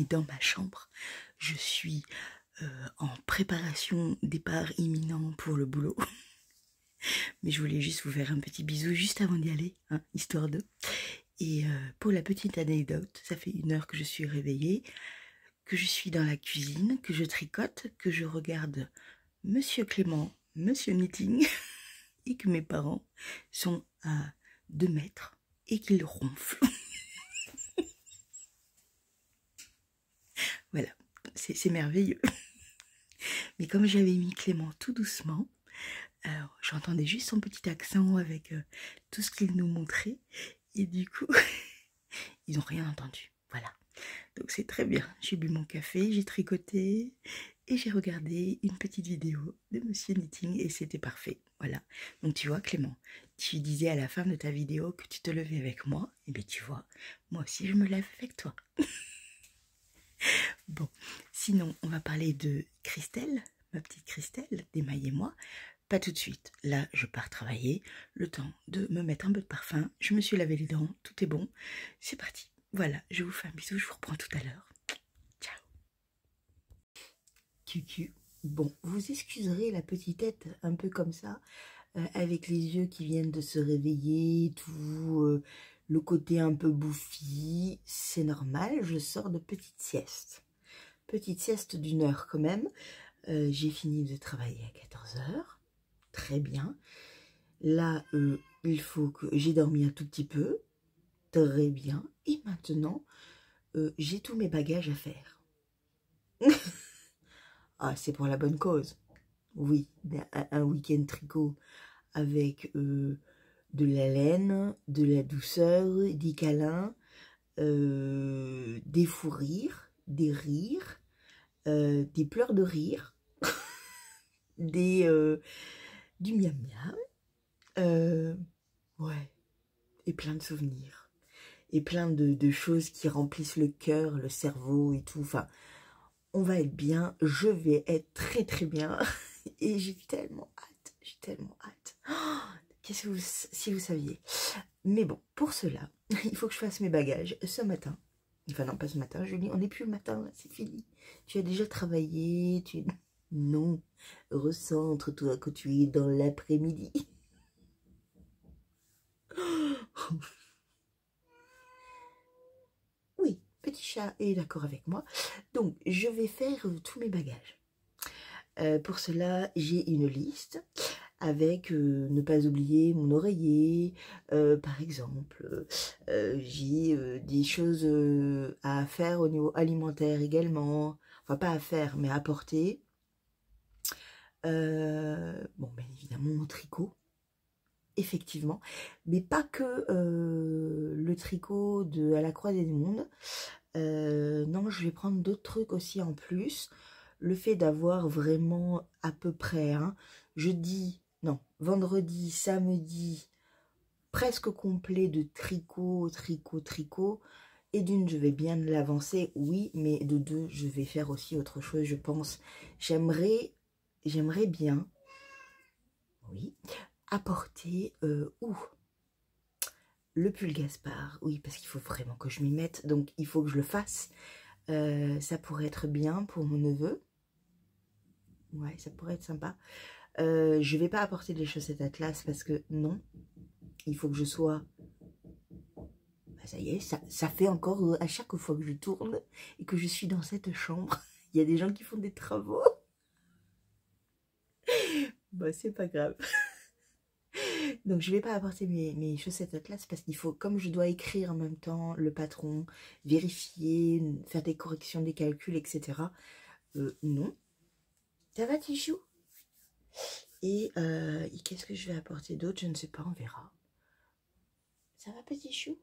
est dans ma chambre. Je suis en préparation départ imminent pour le boulot. Mais je voulais juste vous faire un petit bisou juste avant d'y aller, hein, histoire de. Et pour la petite anecdote, ça fait 1 heure que je suis réveillée, que je suis dans la cuisine, que je tricote, que je regarde Monsieur Clément, Monsieur Knitting, et que mes parents sont à 2 mètres et qu'ils ronflent. Voilà, c'est merveilleux. Mais comme j'avais mis Clément tout doucement, alors j'entendais juste son petit accent avec tout ce qu'il nous montrait. Et du coup, ils n'ont rien entendu. Voilà. Donc c'est très bien. J'ai bu mon café, j'ai tricoté et j'ai regardé une petite vidéo de Monsieur Knitting et c'était parfait. Voilà. Donc tu vois Clément, tu disais à la fin de ta vidéo que tu te levais avec moi. Et bien tu vois, moi aussi je me lève avec toi. Bon, sinon on va parler de Christelle, ma petite Christelle, d'émaillez-moi. Pas tout de suite. Là, je pars travailler. Le temps de me mettre un peu de parfum. Je me suis lavé les dents. Tout est bon. C'est parti. Voilà, je vous fais un bisou. Je vous reprends tout à l'heure. Ciao. Cucu. Bon, vous excuserez la petite tête un peu comme ça, avec les yeux qui viennent de se réveiller, tout le côté un peu bouffi. C'est normal, je sors de petite sieste. Petite sieste d'1 heure quand même. J'ai fini de travailler à 14 h. Très bien. Là, il faut que j'ai dormi un tout petit peu. Très bien. Et maintenant, j'ai tous mes bagages à faire. Ah, c'est pour la bonne cause. Oui, un week-end tricot avec de la laine, de la douceur, des câlins, des fous rires, des rires, des pleurs de rire, du miam miam. Ouais, et plein de souvenirs. Et plein de choses qui remplissent le cœur, le cerveau et tout. Enfin, on va être bien. Je vais être très très bien. Et j'ai tellement hâte. J'ai tellement hâte. Oh, qu'est-ce que si vous saviez. Mais bon, pour cela, il faut que je fasse mes bagages ce matin. Enfin non, pas ce matin, Julie. On n'est plus le matin, c'est fini. Tu as déjà travaillé. Non, recentre-toi que tu es dans l'après-midi. Oui, petit chat est d'accord avec moi. Donc, je vais faire tous mes bagages. Pour cela, j'ai une liste avec ne pas oublier mon oreiller, par exemple. J'ai des choses à faire au niveau alimentaire également. Enfin, pas à faire, mais à porter. Bon, bien évidemment, mon tricot. Effectivement, mais pas que le tricot de à la croisée des mondes. Non, je vais prendre d'autres trucs aussi en plus. Le fait d'avoir vraiment à peu près, hein, jeudi, non, vendredi, samedi, presque complet de tricot, tricot. Et d'une, je vais bien l'avancer, oui, mais de 2, je vais faire aussi autre chose, je pense. J'aimerais bien, oui, apporter où le pull Gaspard, oui, parce qu'il faut vraiment que je m'y mette, donc il faut que je le fasse. Ça pourrait être bien pour mon neveu. Ouais, ça pourrait être sympa. Je vais pas apporter des chaussettes Atlas parce que non, il faut que je sois... Bah, ça y est, ça fait encore à chaque fois que je tourne et que je suis dans cette chambre, il y a des gens qui font des travaux. Bah, c'est pas grave. Donc je vais pas apporter mes chaussettes Atlas parce qu'il faut, comme je dois écrire en même temps le patron, vérifier, faire des corrections des calculs, etc. Non. Ça va, Tichou? Et qu'est-ce que je vais apporter d'autre? Je ne sais pas, on verra. Ça va, petit chou?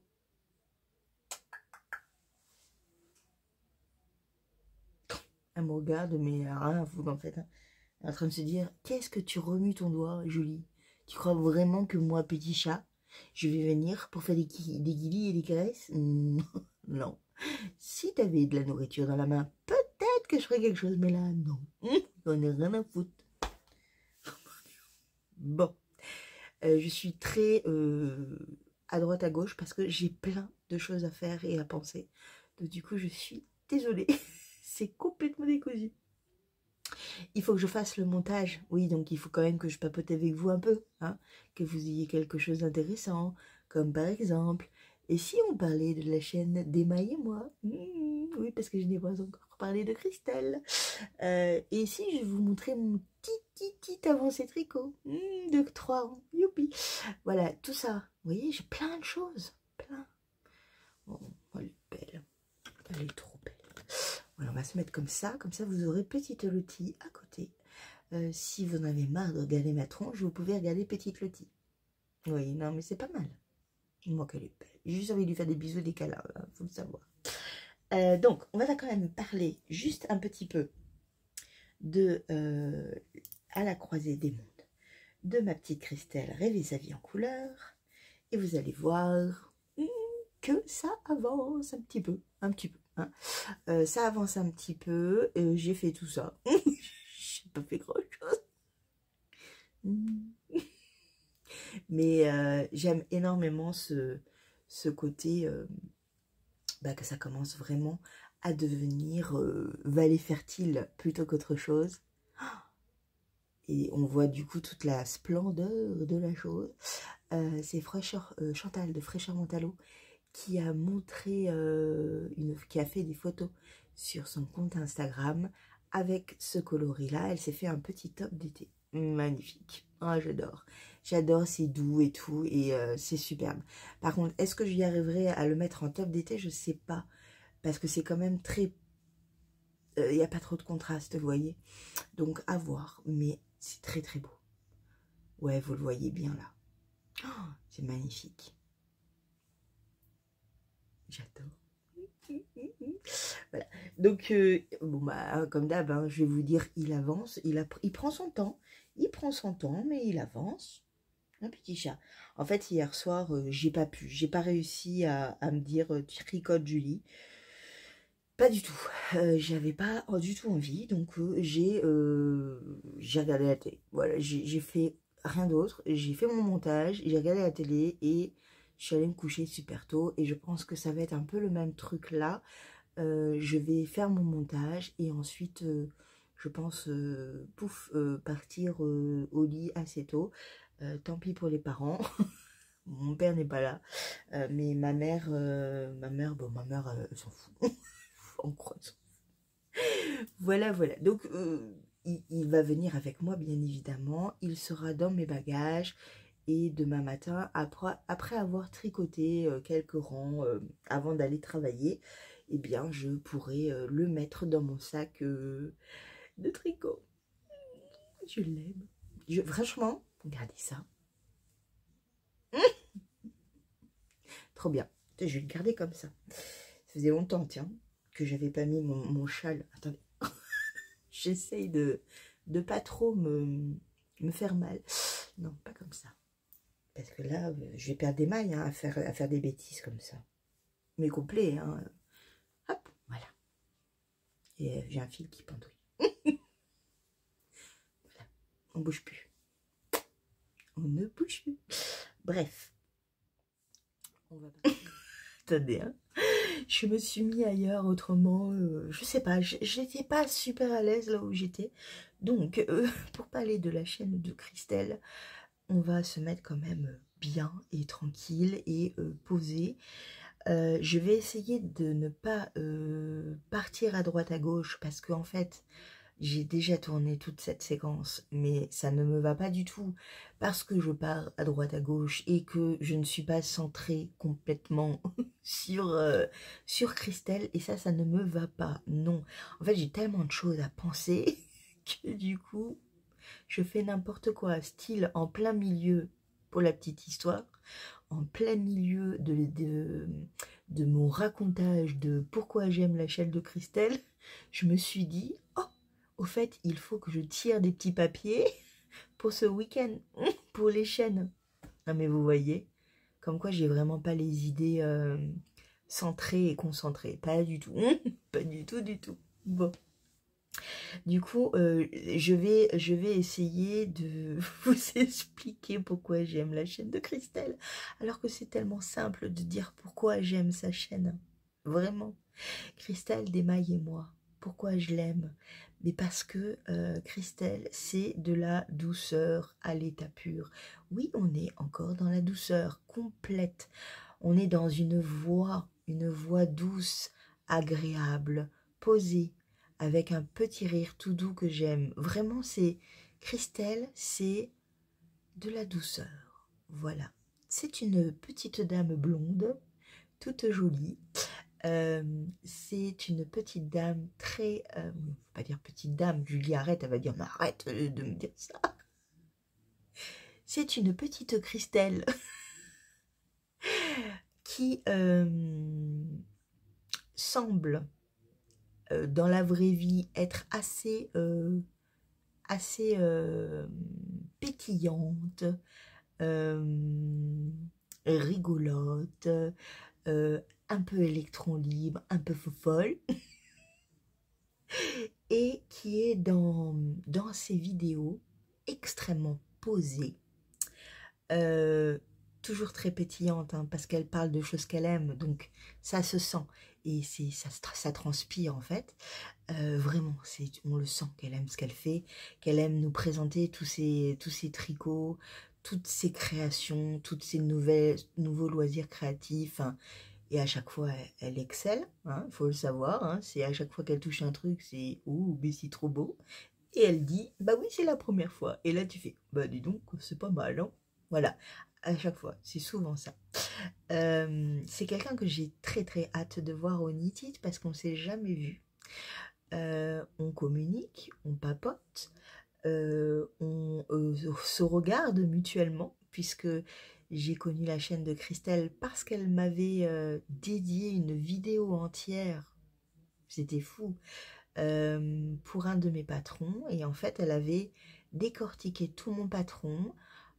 Elle me regarde, mais rien à foutre en fait. Hein. Elle est en train de se dire, qu'est-ce que tu remues ton doigt, Julie? Tu crois vraiment que moi, petit chat, je vais venir pour faire des guilis et des caresses? Non. Si tu avais de la nourriture dans la main, peut-être que je ferais quelque chose, mais là, non. J'en ai rien à foutre. Bon. Je suis très à droite à gauche parce que j'ai plein de choses à faire et à penser. Donc du coup, je suis désolée, c'est complètement décousu. Il faut que je fasse le montage. Oui, donc il faut quand même que je papote avec vous un peu, hein, que vous ayez quelque chose d'intéressant, comme par exemple, et si on parlait de la chaîne d'Emma et moi? Oui, parce que je n'ai pas encore parlé de Christelle. Et si je vous montrais mon petit avancé tricot de 3 ans, youpi. Voilà, tout ça. Vous voyez, j'ai plein de choses, plein. Oh, elle est belle, elle est trop belle. Voilà, on va se mettre comme ça vous aurez Petite Lottie à côté. Si vous en avez marre de regarder ma tronche, vous pouvez regarder Petite Lottie. Oui, non, mais c'est pas mal. Moi qu'elle est belle. J'ai juste envie de lui faire des bisous, des câlins, là, faut le savoir. Donc, on va quand même parler juste un petit peu de À la croisée des mondes, de ma petite Christelle Rêver sa vie en couleur. Et vous allez voir que ça avance un petit peu, hein. Ça avance un petit peu. J'ai fait tout ça. J'ai pas fait grand chose. Mais j'aime énormément ce côté que ça commence vraiment à devenir vallée fertile plutôt qu'autre chose. Et on voit du coup toute la splendeur de la chose. C'est Chantal de Fraîcheur Mentalo qui a montré, qui a fait des photos sur son compte Instagram avec ce coloris-là. Elle s'est fait un petit top d'été. Magnifique. Oh, j'adore. J'adore, c'est doux et tout, et c'est superbe. Par contre, est-ce que j'y arriverai à le mettre en top d'été? Je sais pas. Parce que c'est quand même très... Il n'y a pas trop de contraste, vous voyez. Donc, à voir. Mais c'est très, très beau. Ouais, vous le voyez bien, là. Oh, c'est magnifique. J'adore. Voilà. Donc, bon, comme d'hab, hein, je vais vous dire, il avance. Il prend son temps. Il prend son temps, mais il avance. Un petit chat. En fait, hier soir, j'ai pas réussi à me dire tricote Julie. Pas du tout. J'avais pas du tout envie, donc j'ai regardé la télé. Voilà, j'ai fait rien d'autre. J'ai fait mon montage, j'ai regardé la télé et je suis allée me coucher super tôt. Et je pense que ça va être un peu le même truc là. Je vais faire mon montage et ensuite, je pense, partir au lit assez tôt. Tant pis pour les parents. Mon père n'est pas là, mais ma mère, elle s'en fout. En croissant. Voilà, voilà. Donc, il va venir avec moi, bien évidemment. Il sera dans mes bagages. Et demain matin, après avoir tricoté quelques rangs avant d'aller travailler, eh bien, je pourrai le mettre dans mon sac de tricot. Je l'aime. Franchement, regardez ça. Trop bien. Je vais le garder comme ça. Ça faisait longtemps, tiens, que j'avais pas mis mon châle. Attendez. J'essaye de pas trop me faire mal. Non, pas comme ça. Parce que là, je vais perdre des mailles hein, à faire des bêtises comme ça. Mais complet, hein. Hop, voilà. Et j'ai un fil qui pendouille. Voilà. On bouge plus. On ne bouge plus. Bref. On va pas... Attendez, hein. Je me suis mis ailleurs autrement, je sais pas, j'étais pas super à l'aise là où j'étais. Donc, pour parler de la chaîne de Christelle, on va se mettre quand même bien et tranquille et posé. Je vais essayer de ne pas partir à droite à gauche parce qu'en fait, j'ai déjà tourné toute cette séquence, mais ça ne me va pas du tout parce que je pars à droite à gauche et que je ne suis pas centrée complètement sur Christelle et ça ne me va pas, non. En fait, j'ai tellement de choses à penser que du coup, je fais n'importe quoi, style en plein milieu, pour la petite histoire, en plein milieu de mon racontage de pourquoi j'aime la chaîne de Christelle, je me suis dit, oh, au fait, il faut que je tire des petits papiers pour ce week-end, pour les chaînes. Non mais vous voyez, comme quoi j'ai vraiment pas les idées centrées et concentrées. Pas du tout, pas du tout, du tout. Bon. Du coup, je vais essayer de vous expliquer pourquoi j'aime la chaîne de Christelle. Alors que c'est tellement simple de dire pourquoi j'aime sa chaîne. vraiment. Christelle Desmailles et moi, pourquoi je l'aime? Mais parce que Christelle, c'est de la douceur à l'état pur. Oui, on est encore dans la douceur complète. On est dans une voix douce, agréable, posée, avec un petit rire tout doux que j'aime. Vraiment, c'est Christelle, c'est de la douceur. Voilà. C'est une petite dame blonde, toute jolie. C'est une petite dame très... on va pas dire petite dame, Julie arrête, elle va dire, mais arrête de me dire ça. C'est une petite Christelle qui semble, dans la vraie vie, être assez pétillante, rigolote, un peu électron libre, un peu folle, et qui est dans ses vidéos extrêmement posée, toujours très pétillante, hein, parce qu'elle parle de choses qu'elle aime, donc ça se sent, et ça transpire en fait. Vraiment, on le sent qu'elle aime ce qu'elle fait, qu'elle aime nous présenter tous ces tricots, toutes ces créations, toutes ces nouveaux loisirs créatifs, hein. Et à chaque fois, elle excelle, hein, faut le savoir, hein, c'est à chaque fois qu'elle touche un truc, c'est « Ouh, mais c'est trop beau !» Et elle dit « Bah oui, c'est la première fois !» Et là, tu fais « Bah dis donc, c'est pas mal, hein ?» Voilà, à chaque fois, c'est souvent ça. C'est quelqu'un que j'ai très très hâte de voir au Knit parce qu'on s'est jamais vu. On communique, on papote, on se regarde mutuellement, puisque j'ai connu la chaîne de Christelle parce qu'elle m'avait dédié une vidéo entière, c'était fou, pour un de mes patrons, et en fait elle avait décortiqué tout mon patron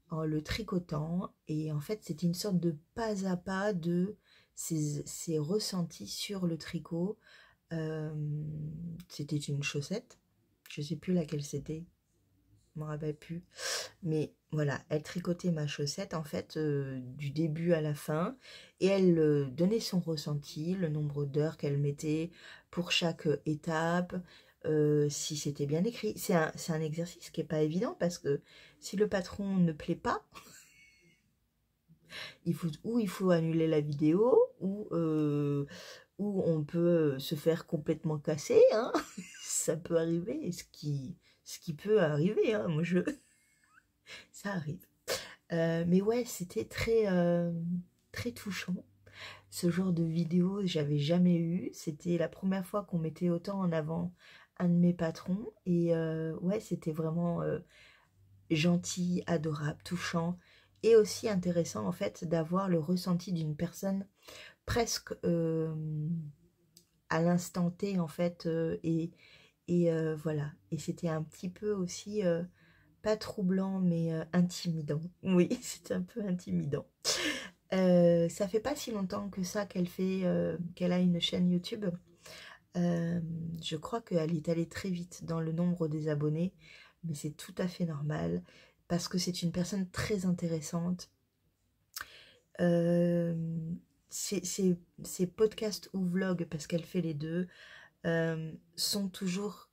en le tricotant, et en fait c'était une sorte de pas à pas de ses ressentis sur le tricot. C'était une chaussette, je sais plus laquelle c'était, je me rappelle plus, mais voilà, elle tricotait ma chaussette en fait du début à la fin, et elle donnait son ressenti, le nombre d'heures qu'elle mettait pour chaque étape, si c'était bien écrit. C'est un exercice qui est pas évident, parce que si le patron ne plaît pas, il faut annuler la vidéo, ou on peut se faire complètement casser, hein. Ça peut arriver, ce qui peut arriver, hein. Ça arrive. Mais ouais, c'était très touchant. Ce genre de vidéo, j'avais jamais eu. C'était la première fois qu'on mettait autant en avant un de mes patrons. Et ouais, c'était vraiment gentil, adorable, touchant. Et aussi intéressant, en fait, d'avoir le ressenti d'une personne presque à l'instant T, en fait. Et voilà. Et c'était un petit peu aussi... pas troublant, mais intimidant. Oui, c'est un peu intimidant. Ça fait pas si longtemps que ça qu'elle a une chaîne YouTube. Je crois qu'elle est allée très vite dans le nombre des abonnés, mais c'est tout à fait normal, parce que c'est une personne très intéressante. Ses podcasts ou vlogs, parce qu'elle fait les deux, sont toujours...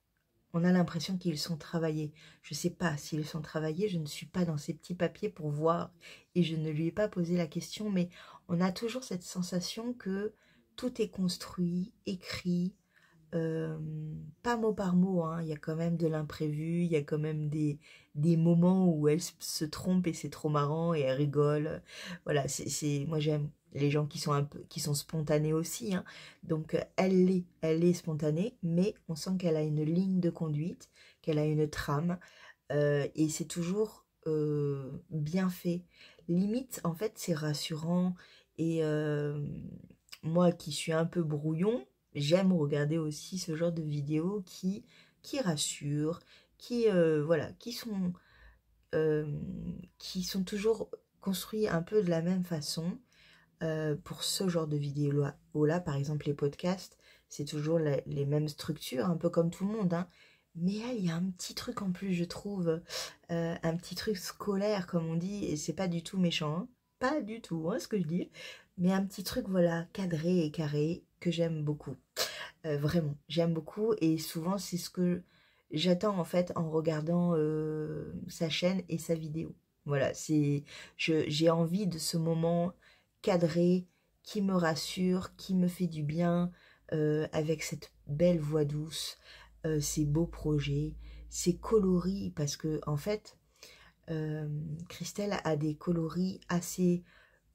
On a l'impression qu'ils sont travaillés. Je ne sais pas s'ils sont travaillés, je ne suis pas dans ces petits papiers pour voir, et je ne lui ai pas posé la question, mais on a toujours cette sensation que tout est construit, écrit, pas mot par mot, hein. Il y a quand même de l'imprévu, il y a quand même des moments où elle se trompe et c'est trop marrant et elle rigole. Voilà, moi j'aime les gens qui sont spontanés aussi, hein. Donc elle est spontanée, mais on sent qu'elle a une ligne de conduite, qu'elle a une trame, et c'est toujours bien fait. Limite, en fait, c'est rassurant, et moi qui suis un peu brouillon, j'aime regarder aussi ce genre de vidéos qui rassurent, voilà, euh, qui sont toujours construits un peu de la même façon. Pour ce genre de vidéos-là, par exemple les podcasts, c'est toujours les mêmes structures, un peu comme tout le monde, hein. Mais là, il y a un petit truc en plus, je trouve, un petit truc scolaire, comme on dit, et c'est pas du tout méchant, hein, pas du tout, hein, ce que je dis, mais un petit truc, voilà, cadré et carré, que j'aime beaucoup. Vraiment, j'aime beaucoup et souvent c'est ce que j'attends en fait en regardant sa chaîne et sa vidéo. Voilà, j'ai envie de ce moment cadré qui me rassure, qui me fait du bien, avec cette belle voix douce, ces beaux projets, ces coloris, parce que en fait, Christelle a des coloris assez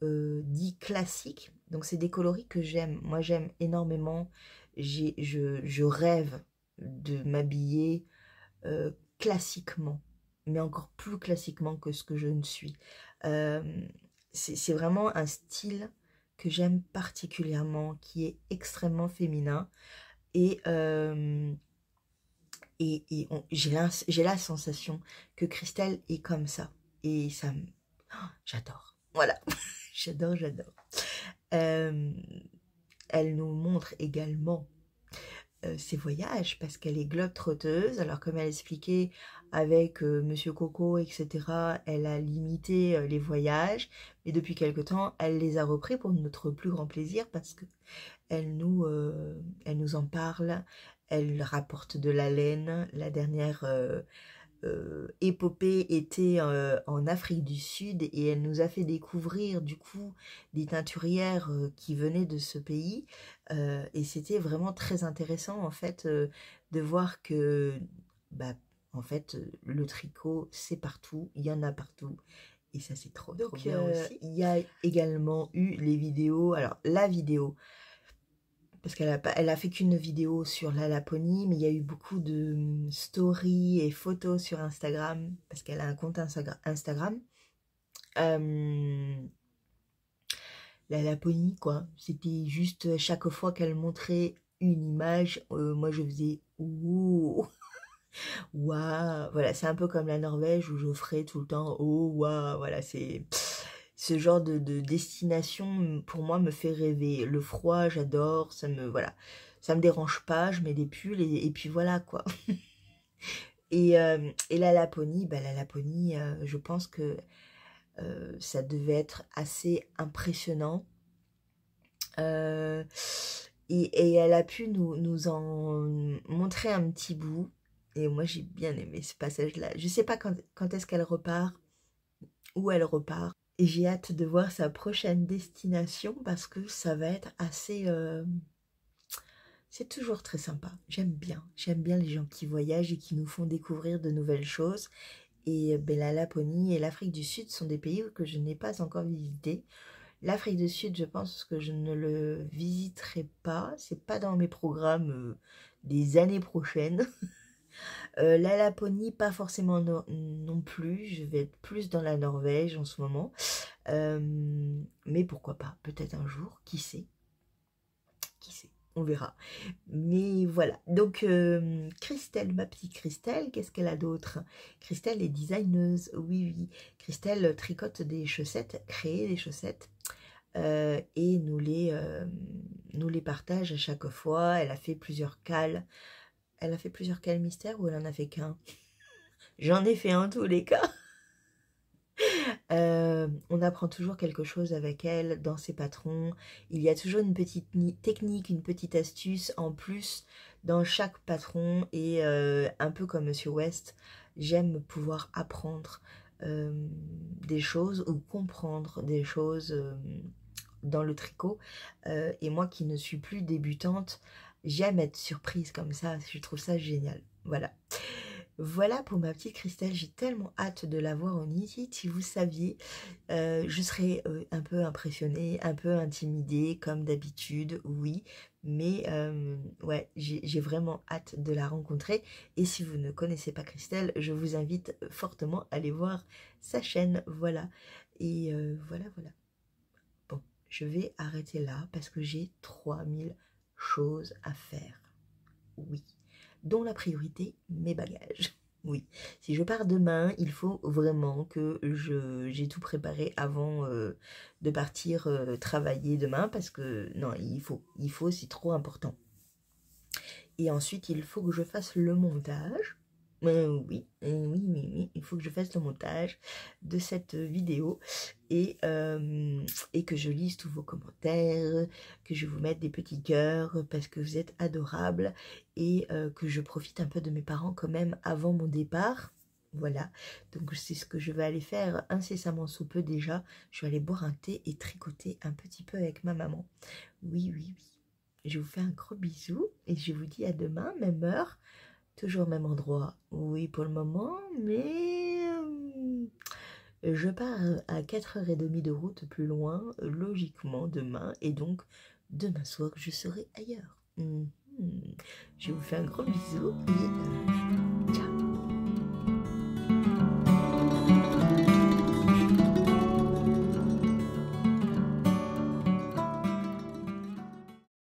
dits classiques. Donc c'est des coloris que j'aime. Moi j'aime énormément. Je rêve de m'habiller classiquement, mais encore plus classiquement que ce que je ne suis. Euh, c'est vraiment un style que j'aime particulièrement, qui est extrêmement féminin. Et, j'ai la sensation que Christelle est comme ça. Et ça me... oh, j'adore. Voilà. J'adore, j'adore. Elle nous montre également ses voyages parce qu'elle est globe-trotteuse. Alors comme elle expliquait avec Monsieur Coco, etc., elle a limité les voyages. Mais depuis quelque temps, elle les a repris pour notre plus grand plaisir parce que elle nous en parle. Elle rapporte de la laine. La dernière épopée était en Afrique du Sud et elle nous a fait découvrir du coup des teinturières qui venaient de ce pays et c'était vraiment très intéressant en fait de voir que bah, en fait le tricot c'est partout, il y en a partout et ça c'est trop bien aussi. Il y a également eu les vidéos, alors la vidéo parce elle a fait qu'une vidéo sur la Laponie, mais il y a eu beaucoup de stories et photos sur Instagram, parce qu'elle a un compte Instagram. La Laponie, quoi. C'était juste chaque fois qu'elle montrait une image, moi je faisais ouh, waouh. Voilà, c'est un peu comme la Norvège où je ferais tout le temps oh, waouh. Voilà, c'est ce genre de destination pour moi me fait rêver. Le froid, j'adore, voilà, ça me dérange pas, je mets des pulls et puis voilà quoi. Et la Laponie, bah, la Laponie, je pense que ça devait être assez impressionnant. Et elle a pu nous en montrer un petit bout. Et moi j'ai bien aimé ce passage-là. Je sais pas quand est-ce qu'elle repart, où elle repart. Et j'ai hâte de voir sa prochaine destination parce que ça va être assez... c'est toujours très sympa. J'aime bien les gens qui voyagent et qui nous font découvrir de nouvelles choses. Et ben, la Laponie et l'Afrique du Sud sont des pays que je n'ai pas encore visités. L'Afrique du Sud, je pense que je ne le visiterai pas. C'est pas dans mes programmes des années prochaines. La Laponie, pas forcément non plus. Je vais être plus dans la Norvège en ce moment. Mais pourquoi pas, peut-être un jour, qui sait, on verra. Mais voilà, donc Christelle, ma petite Christelle, qu'est-ce qu'elle a d'autre? Christelle est designeuse, oui, Christelle tricote des chaussettes, crée des chaussettes, et nous les partage à chaque fois. Elle a fait plusieurs cales. Elle a fait plusieurs cales mystères ou elle en a fait qu'un? J'en ai fait un tous les cas. On apprend toujours quelque chose avec elle dans ses patrons. Il y a toujours une petite technique, une petite astuce en plus dans chaque patron. Et un peu comme Monsieur West, j'aime pouvoir apprendre des choses ou comprendre des choses dans le tricot. Et moi qui ne suis plus débutante, j'aime être surprise comme ça. Je trouve ça génial. Voilà. Voilà pour ma petite Christelle, j'ai tellement hâte de la voir en visite. Si vous saviez, je serais un peu impressionnée, un peu intimidée comme d'habitude, oui. Mais ouais, j'ai vraiment hâte de la rencontrer. Et si vous ne connaissez pas Christelle, je vous invite fortement à aller voir sa chaîne, voilà. Et voilà. Bon, je vais arrêter là parce que j'ai 3000 choses à faire, oui. Dont la priorité, mes bagages. Oui, si je pars demain, il faut vraiment que j'ai tout préparé avant de partir travailler demain parce que non, il faut, c'est trop important. Et ensuite, il faut que je fasse le montage. Oui, oui, il faut que je fasse le montage de cette vidéo et que je lise tous vos commentaires, que je vous mette des petits cœurs parce que vous êtes adorables et que je profite un peu de mes parents quand même avant mon départ. Voilà, donc c'est ce que je vais aller faire incessamment sous peu déjà. Je vais aller boire un thé et tricoter un petit peu avec ma maman. Oui, oui, oui. Je vous fais un gros bisou et je vous dis à demain, même heure. Toujours au même endroit, oui pour le moment, mais je pars à 4h30 de route plus loin, logiquement demain, et donc demain soir je serai ailleurs. Je vous fais un gros bisou et